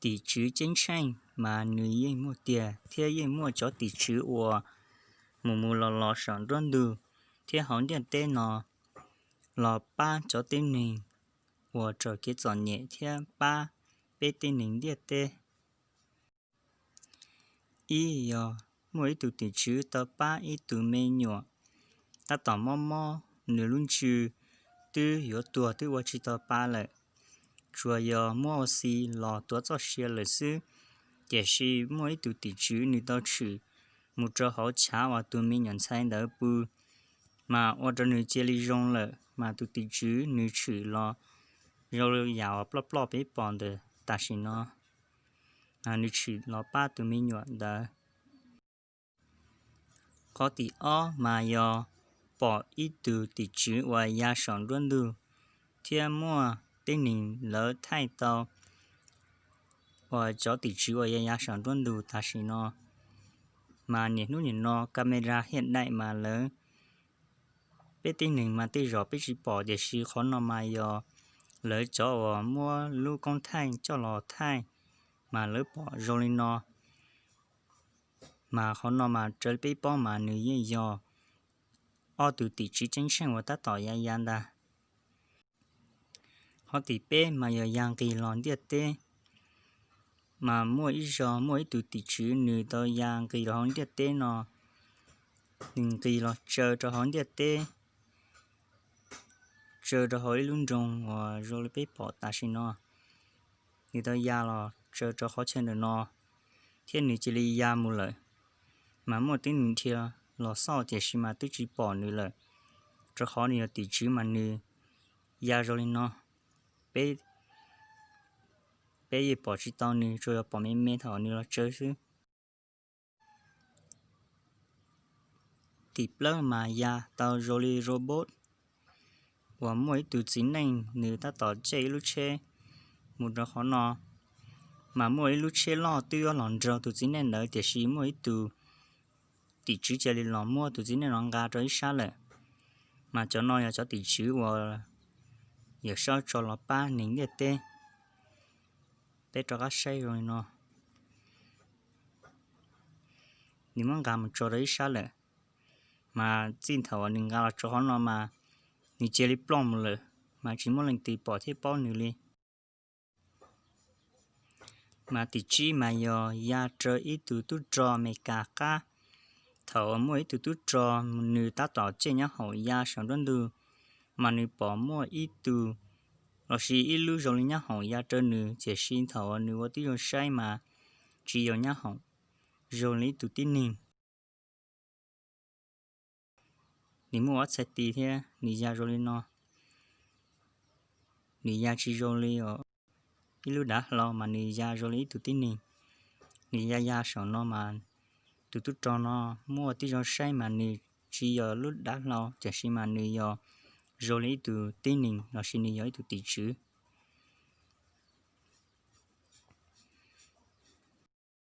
tỷ chứ chiến tranh mà nữ yên mua tiền thế yên mua cho tỷ chứ của mù lò sẵn run đủ thế hỏng điện tên nó lò ba cho tên mình của trở cái chọn nhẹ thế ba bê tên mình điện tên ý yo mỗi tụ tỷ chứ tờ ba ý tụ mê nhỏ ta tỏ mò nửa luôn chứ tư yo tua tư qua chỉ tờ ba lại chùa yo mua xì lò tua cho xe lợi sư để xì mỗi tụ tỷ chứ nửa tao chữ một trò hậu trả và tụ mê nhận sai đỡ bù mà ở trong nửa chia ly rong lại mà tụ tỷ chứ nửa chữ lò rồi giàu plop bế bọn được ta xin nó nửa chữ lò ba tụ mê nhỏ đỡ có tỷ ó mà yo bỏ ít từ tỷ chữ và ya sản luôn đủ thiên mua tên mình lỡ thay tàu và cho tỷ chữ và ya sản luôn đủ ta xin nó mà nhiệt nút nhiệt nó camera hiện đại mà lỡ bé tên mình mà tên rõ bé chỉ bỏ để xí khó nó mà yo lỡ cho mua lưu công thay cho lò thay mà lỡ bỏ rồi nó mà khó nó mà chơi bé bỏ mà nữ yên yo ở từ tỷ chữ chính sang và ta tỏ ya đa họ tỷ bé mà giờ yang kỳ lon điệt tê mà mỗi giờ mỗi từ tỷ chữ nữ tao yang kỳ lon điệt tê nó đừng kỳ lon chờ cho họ điệt tê chờ cho họ luôn rong và rồi bé bỏ ta xin nó người tao ya lo chờ cho họ trên được nó thiên nữ chỉ li ya một lời mà một tiếng nữ thiệt lo sau thì xí mà tôi chỉ bỏ nữ lời cho họ nữ tỷ chữ mà nữ ya rồi nó bé gì bỏ chỉ tao nữ rồi bỏ mấy thằng nữ là chơi chứ tiếp lỡ mà ya tao rồi robot và mỗi từ chính này nữ ta tỏ chơi lúc chơi một đứa khó nó mà mỗi lúc chơi lo tiêu lòn rồi từ chính này nữa thì xí mỗi từ tỷ chữ chơi lên lòn mua từ chính này lòn gà rồi sao lại mà cho nó là cho tỷ chữ và giờ sao cho nó ba nín để tê bé cho các say rồi nó nếu mà gà một cho đấy sao lại mà xin thầu đừng gà là cho nó mà你这里不了，mà chỉ muốn lần từ bỏ thế bao nhiêu đi, mà tỷ chi mà giờ ya chơi ít từ tu trò mày cả cá, thầu mỗi từ tu trò nữ ta tỏ trên nhá hậu ya sản đơn từ, mà nữ bỏ mua ít từ, là chỉ ít lưu rồi nhá hậu ya chơi nữ chỉ xin thầu nữ có tí rồi sai mà chỉ có nhá hậu, rồi lấy từ tin nín. Nếu mua sẽ tì thế, nếu ra rồi nó, nếu ra chỉ rồi ở cái lúc đã lo mà nếu ra rồi tụi tin nè, nếu ra sợ nó mà tụi cho nó mua tí rồi sai mà nếu chỉ ở lúc đã lo, chỉ mà nếu rồi tụi tin nè, nó xin nếu tụi tỷ chữ.